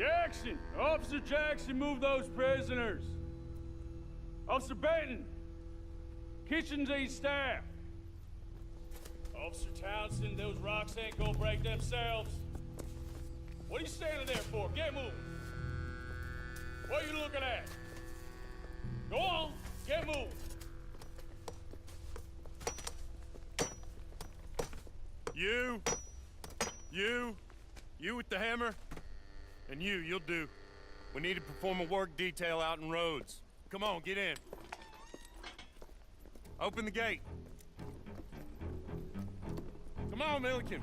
Jackson! Officer Jackson, move those prisoners! Officer Benton! Kitchens ain't staff! Officer Townsend, those rocks ain't gonna break themselves. What are you standing there for? Get moving! What are you looking at? Go on, get moving! You with the hammer? And you'll do. We need to perform a work detail out in roads. Come on, get in. Open the gate. Come on, Milliken.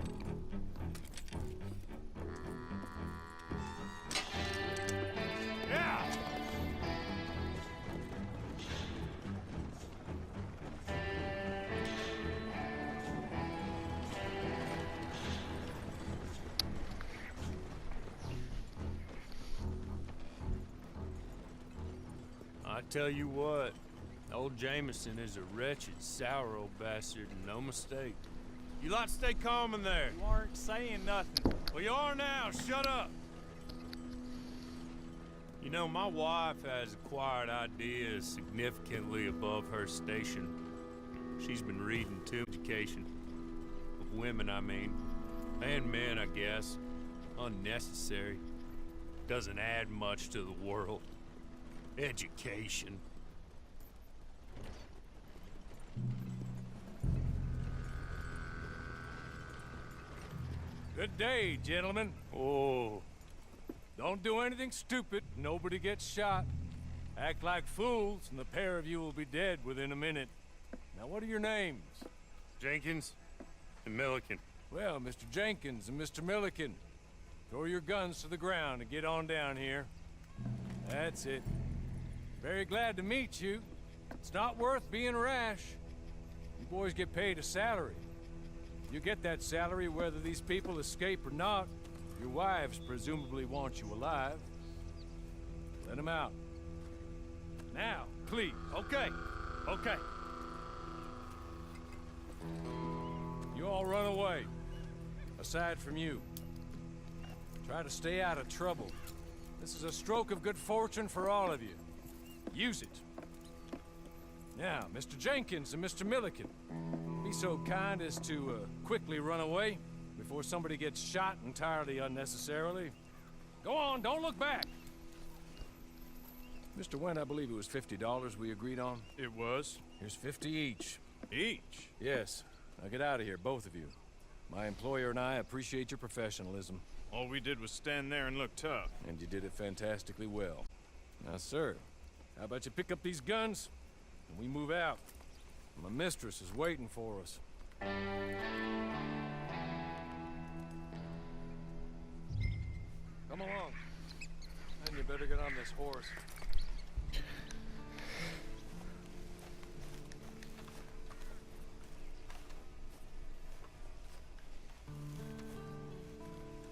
Yeah! I tell you what, old Jameson is a wretched, sour old bastard, and no mistake. You lot stay calm in there. You aren't saying nothing. Well, you are now. Shut up. You know, my wife has acquired ideas significantly above her station. She's been reading too much education. Of women, I mean. And men, I guess. Unnecessary. Doesn't add much to the world. Education. Good day, gentlemen. Oh. Don't do anything stupid. Nobody gets shot. Act like fools, and the pair of you will be dead within a minute. Now, what are your names? Jenkins and Milliken. Well, Mr. Jenkins and Mr. Milliken, throw your guns to the ground and get on down here. That's it. Very glad to meet you. It's not worth being rash. You boys get paid a salary. You get that salary whether these people escape or not. Your wives presumably want you alive. Let them out. Now, please. Okay. Okay. You all run away. Aside from you. Try to stay out of trouble. This is a stroke of good fortune for all of you. Use it. Now, Mr. Jenkins and Mr. Milliken, be so kind as to quickly run away before somebody gets shot entirely unnecessarily. Go on, don't look back. Mr. Wendt, I believe it was $50 we agreed on. It was. Here's 50 each. Each? Yes. Now get out of here, both of you. My employer and I appreciate your professionalism. All we did was stand there and look tough. And you did it fantastically well. Now, sir, how about you pick up these guns and we move out? My mistress is waiting for us. Come along. And you better get on this horse.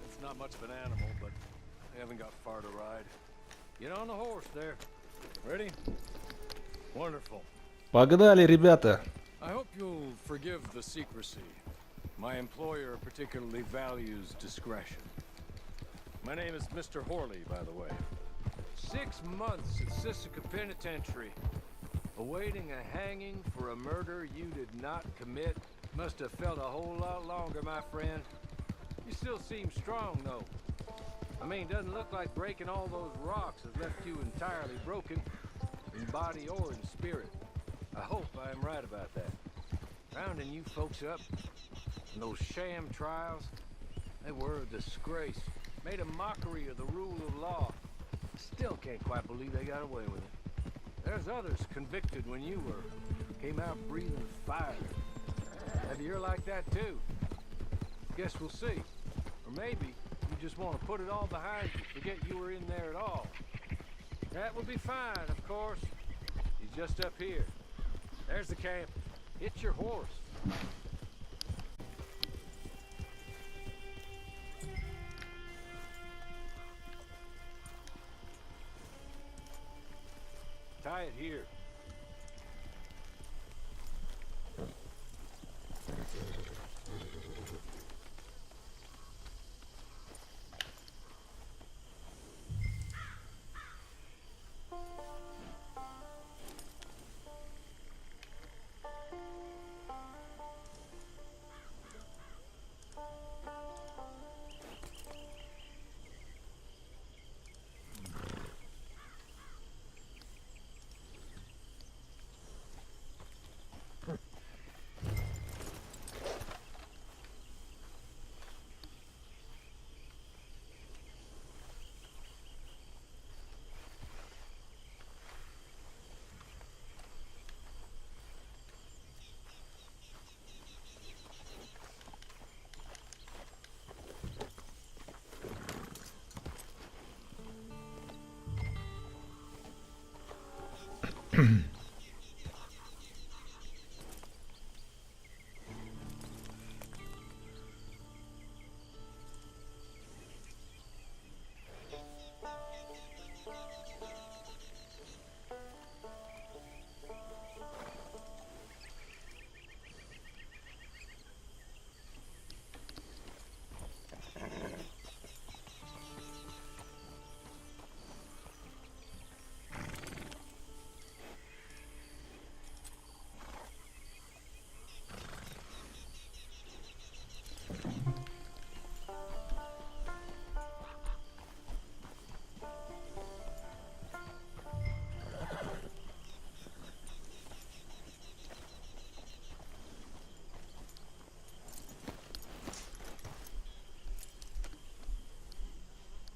It's not much of an animal, but I haven't got far to ride. Get on the horse there. Ready? Wonderful. Погнали, ребята. I hope you'll forgive the secrecy. My employer particularly values discretion. My name is Mr. Horley, by the way. 6 months at Sisika Penitentiary, awaiting a hanging for a murder you did not commit. Must have felt a whole lot longer, my friend. You still seem strong, though. I mean, doesn't look like breaking all those rocks has left you entirely broken, in body or in spirit. I hope I am right about that. Rounding you folks up, and those sham trials, they were a disgrace. Made a mockery of the rule of law. Still can't quite believe they got away with it. There's others convicted when you were. Came out breathing fire. Maybe you're like that too. Guess we'll see. Or maybe you just want to put it all behind you, forget you were in there at all. That would be fine, of course. He's just up here. There's the camp. Hit your horse. Tie it here.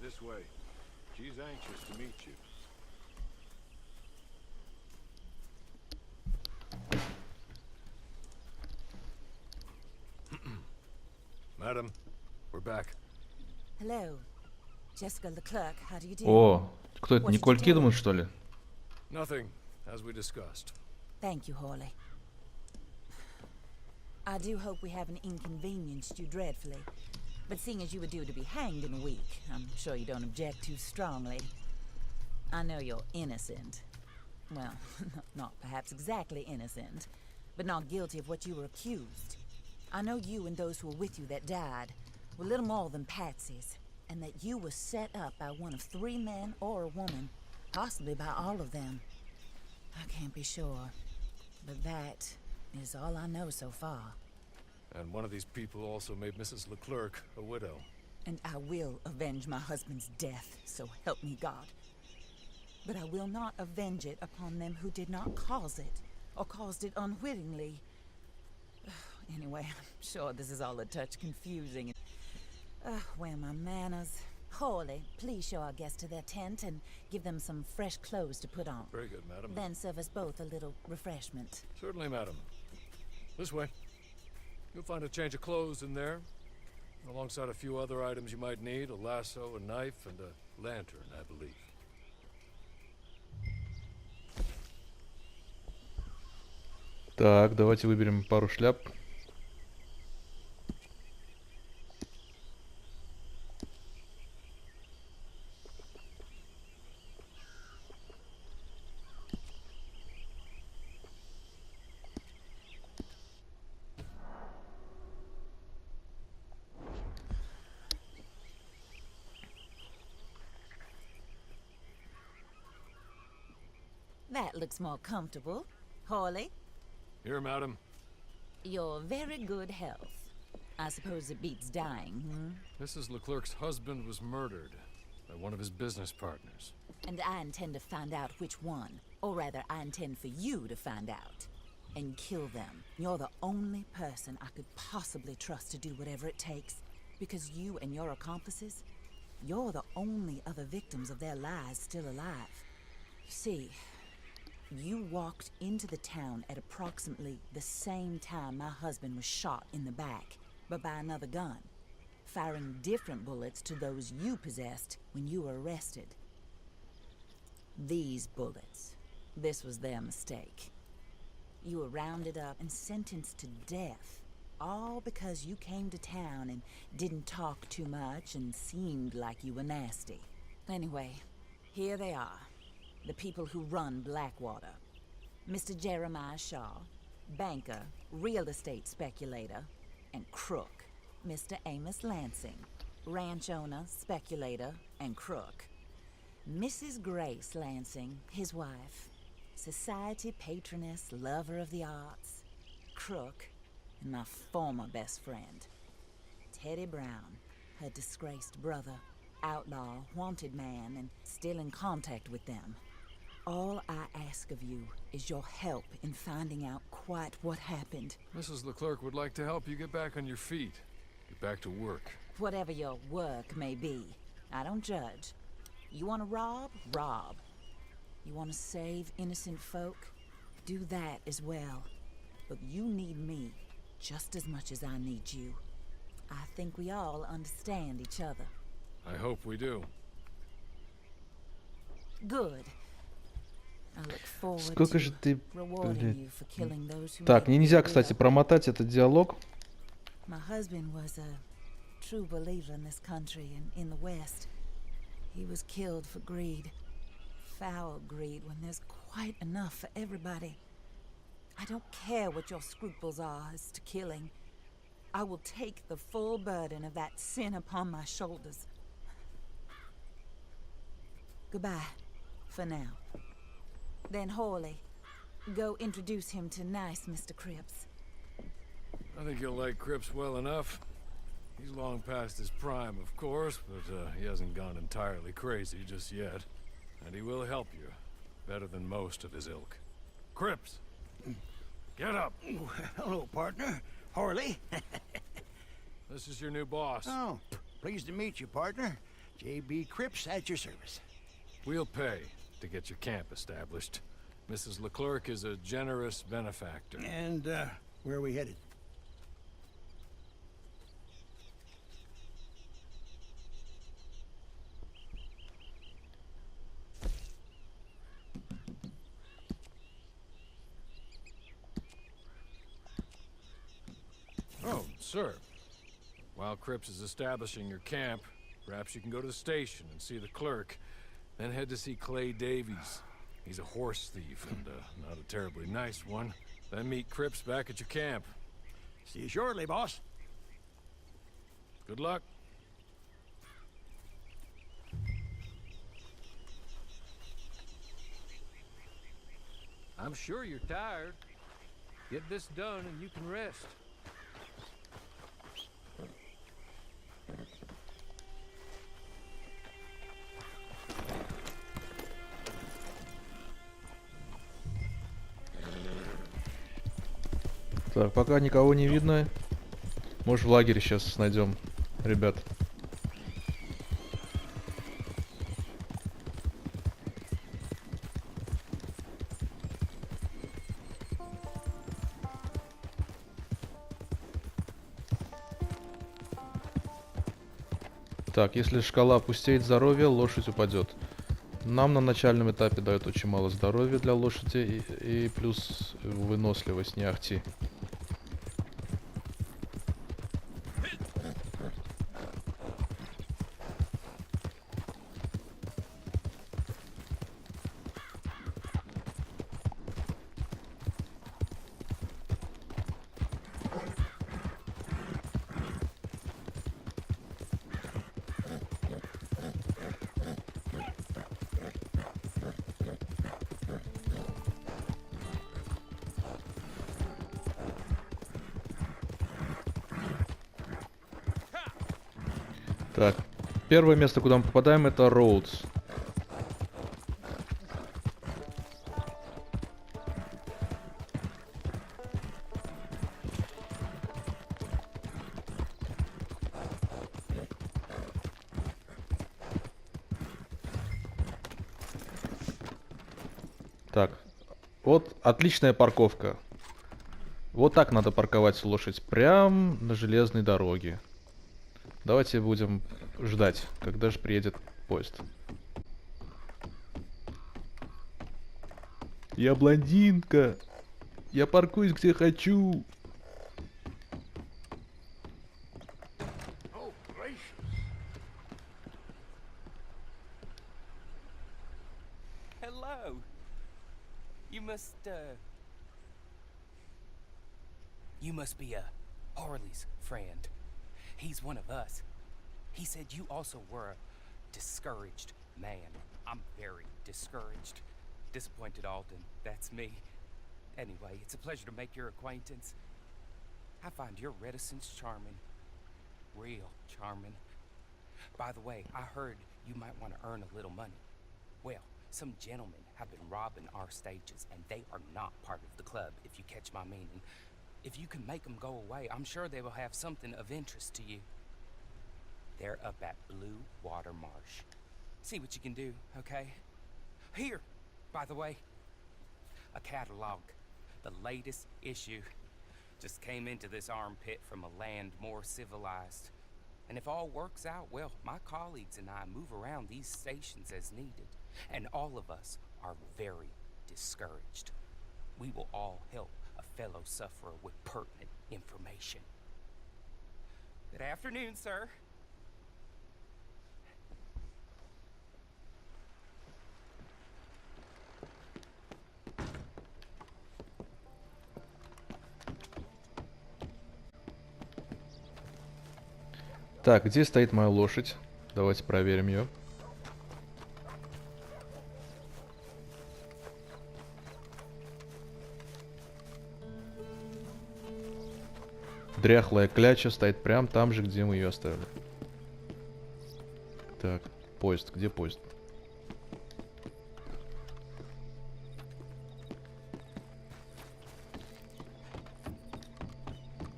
This way. She's anxious to meet you. Madam, we're back. Hello. Jessica Leclerc, how do you do? О, кто это, Николь Кидман, что ли? Nothing, as we discussed. Thank you, Hawley. I do hope we haven't inconvenienced you dreadfully. But seeing as you were due to be hanged in a week, I'm sure you don't object too strongly. I know you're innocent. Well, not perhaps exactly innocent, but not guilty of what you were accused. I know you and those who were with you that died were little more than patsies, and that you were set up by one of 3 men or a woman, possibly by all of them. I can't be sure, but that is all I know so far. And one of these people also made Mrs. Leclerc a widow. And I will avenge my husband's death, so help me God. But I will not avenge it upon them who did not cause it, or caused it unwittingly. Anyway, I'm sure this is all a touch confusing. Where are my manners? Hawley, please show our guests to their tent and give them some fresh clothes to put on. Very good, madam. Then serve us both a little refreshment. Certainly, madam. This way. You'll find a change of clothes in there, alongside a few other items you might need, a lasso, a knife, and a lantern, I believe. Так, давайте выберем пару шляп. That looks more comfortable. Hawley, Here, madam. your very good health. I suppose it beats dying, hmm? Mrs. Leclerc's husband was murdered by one of his business partners. And I intend to find out which one. Or rather, I intend for you to find out. And kill them. You're the only person I could possibly trust to do whatever it takes. Because you and your accomplices, you're the only other victims of their lies still alive. See, you walked into the town at approximately the same time my husband was shot in the back, but by another gun, firing different bullets to those you possessed when you were arrested. These bullets, this was their mistake. You were rounded up and sentenced to death, all because you came to town and didn't talk too much and seemed like you were nasty. Anyway, here they are. The people who run Blackwater. Mr. Jeremiah Shaw, banker, real estate speculator, and crook. Mr. Amos Lansing, ranch owner, speculator, and crook. Mrs. Grace Lansing, his wife, society patroness, lover of the arts, crook, and my former best friend. Teddy Brown, her disgraced brother, outlaw, wanted man, and still in contact with them. All I ask of you is your help in finding out quite what happened. Mrs. Leclerc would like to help you get back on your feet. Get back to work. Whatever your work may be, I don't judge. You want to rob? Rob. You want to save innocent folk? Do that as well. But you need me just as much as I need you. I think we all understand each other. I hope we do. Good. I look forward Сколько же to ты, rewarding блядь. you for killing those who Так, made мне me нельзя, real. кстати, промотать этот диалог. My husband was a true believer in this country and in the West. He was killed for greed. Foul greed when there's quite enough for everybody. I don't care what your scruples are as to killing. I will take the full burden of that sin upon my shoulders. Goodbye, for now. Then Hawley, go introduce him to nice Mr. Cripps. I think you'll like Cripps well enough. He's long past his prime, of course, but he hasn't gone entirely crazy just yet. And he will help you, better than most of his ilk. Cripps! Get up! Hello, partner. Harley. This is your new boss. Oh, pleased to meet you, partner. J.B. Cripps at your service. We'll pay to get your camp established. Mrs. Leclerc is a generous benefactor. And, where are we headed? Oh, sir. While Cripps is establishing your camp, perhaps you can go to the station and see the clerk, then head to see Clay Davies. He's a horse thief and not a terribly nice one. Then meet Cripps back at your camp. See you shortly, boss. Good luck. I'm sure you're tired. Get this done and you can rest. Так, пока никого не видно. Может, в лагере сейчас найдем, ребят. Так, если шкала пустеет здоровья, лошадь упадет. Нам на начальном этапе дают очень мало здоровья для лошади и плюс выносливость, не ахти. Так, первое место, куда мы попадаем, это Роудс. Так, вот отличная парковка. Вот так надо парковать лошадь, прям на железной дороге. Давайте будем ждать, когда же приедет поезд. Я блондинка. Я паркуюсь где хочу. Oh, gracious. Hello. You must be Harley's friend. He's one of us. He said you also were a discouraged man. I'm very discouraged. Disappointed Alden, that's me. Anyway, it's a pleasure to make your acquaintance. I find your reticence charming. Real charming. By the way, I heard you might want to earn a little money. Well, some gentlemen have been robbing our stages, and they are not part of the club, if you catch my meaning. If you can make them go away, I'm sure they will have something of interest to you. They're up at Blue Water Marsh. See what you can do, okay? Here, by the way, a catalog. The latest issue. Just came into this armpit from a land more civilized. And if all works out, well, my colleagues and I move around these stations as needed. And all of us are very discouraged. We will all help a fellow sufferer with pertinent information. Good afternoon, sir. Так, где стоит моя лошадь? Давайте проверим ее. Дряхлая кляча стоит прямо там же, где мы ее оставили. Так, поезд. Где поезд?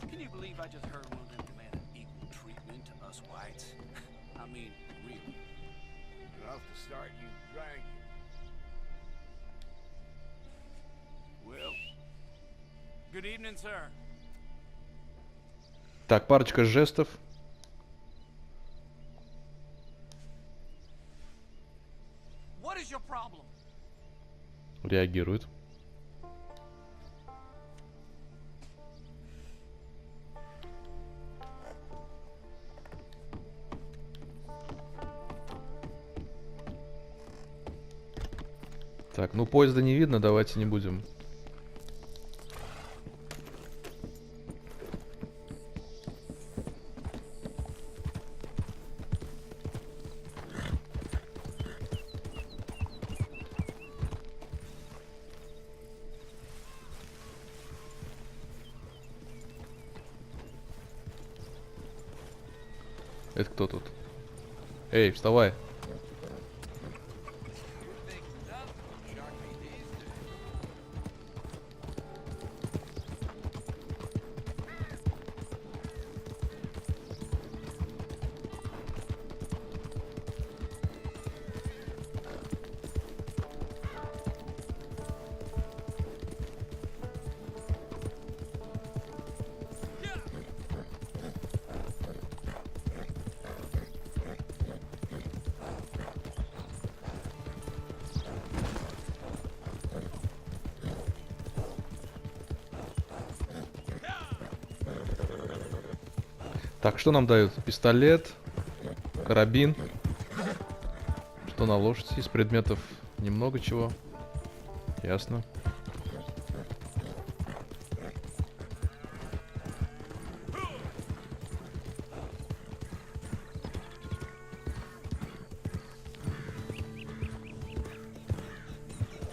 Can you believe I just heard one of them demand equal treatment to us whites? I mean, really. Enough to start you dragging. Well, good evening, sir. Так, парочка жестов. What is your problem? Реагирует. Так, ну поезда не видно, давайте не будем. Это кто тут? Эй, вставай. Так, что нам дают? Пистолет, карабин. Что на лошади? Из предметов немного чего. Ясно.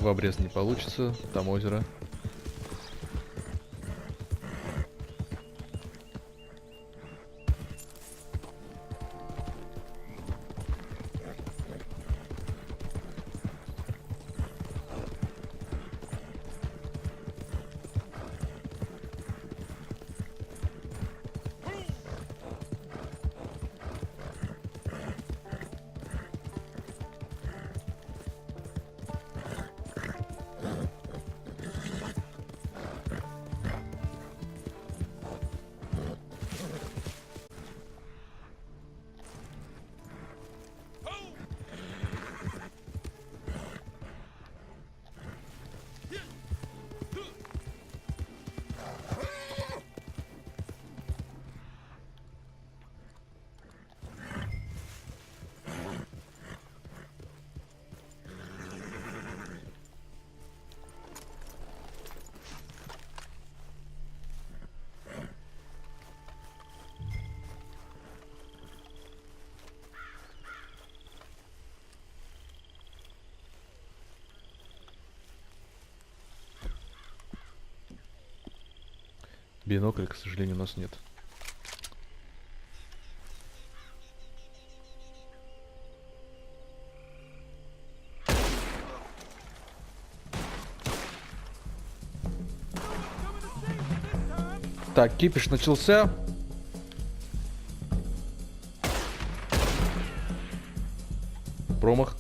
В обрез не получится. Там озеро. Бинокля, к сожалению, у нас нет. Так, кипиш начался. Промах.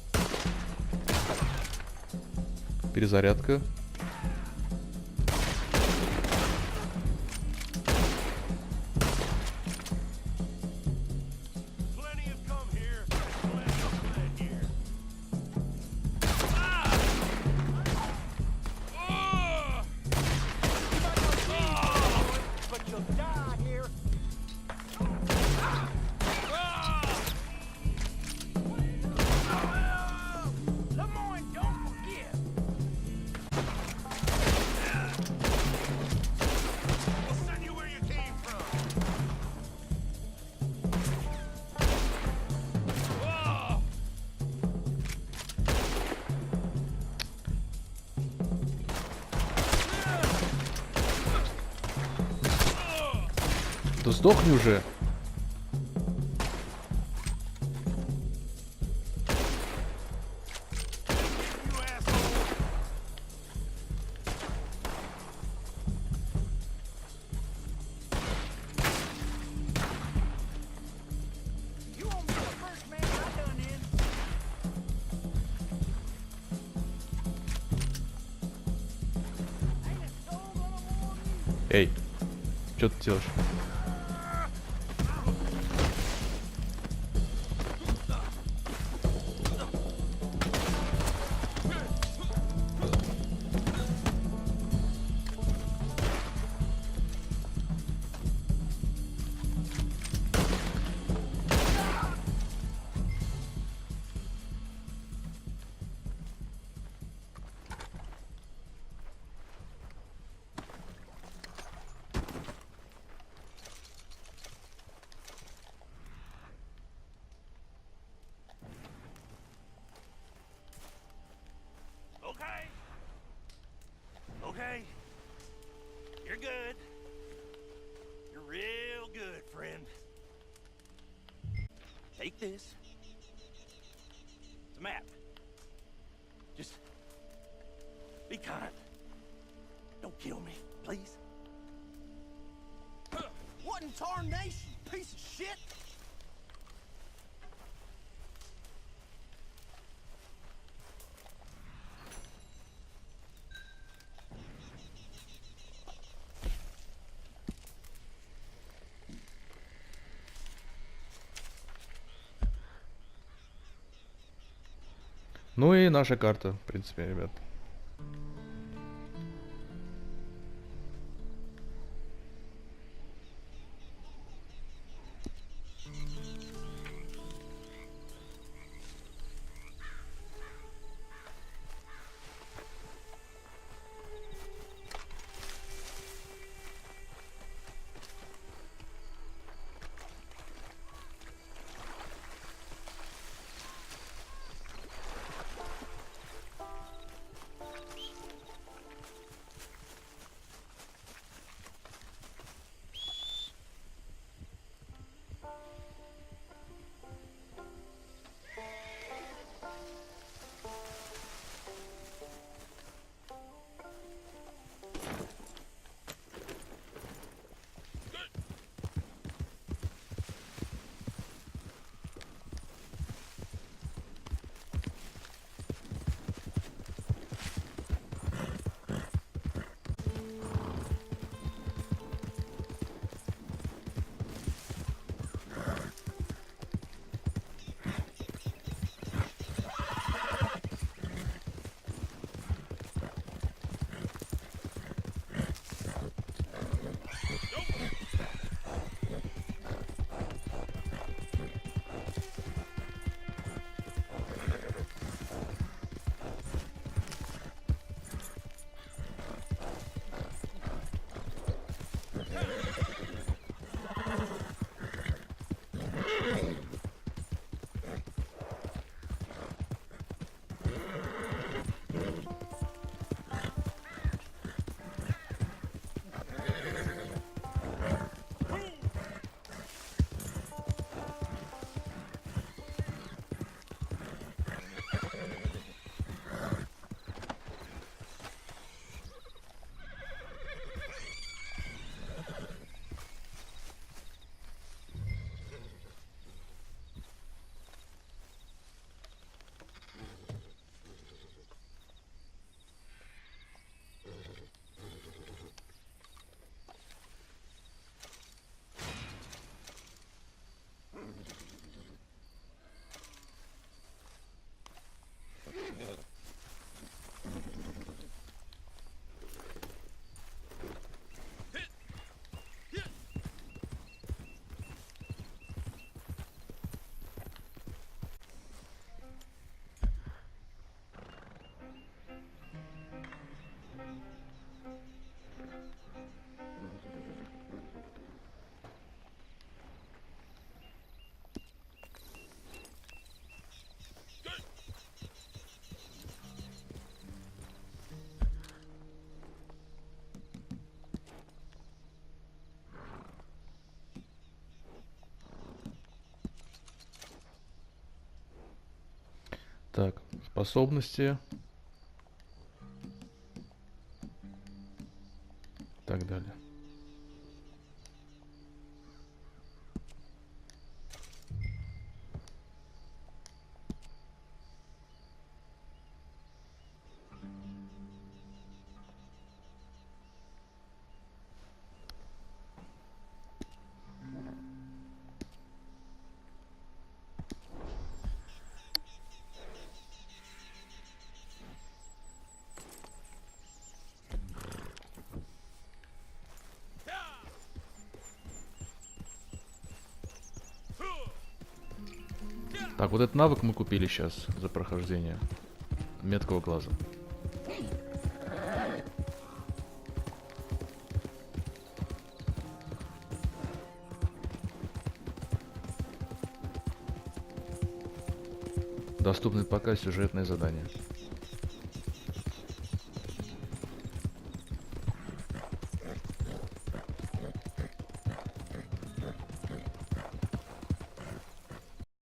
Перезарядка. Да сдохни уже. Эй, что ты делаешь? Okay. Okay. You're good. You're real good, friend. Take this. It's a map. Just be kind. Don't kill me, please. What in tarnation, piece of shit? Ну и наша карта, в принципе, ребят. Способности. И так далее. Так, вот этот навык мы купили сейчас за прохождение меткого глаза. Доступны пока сюжетные задания.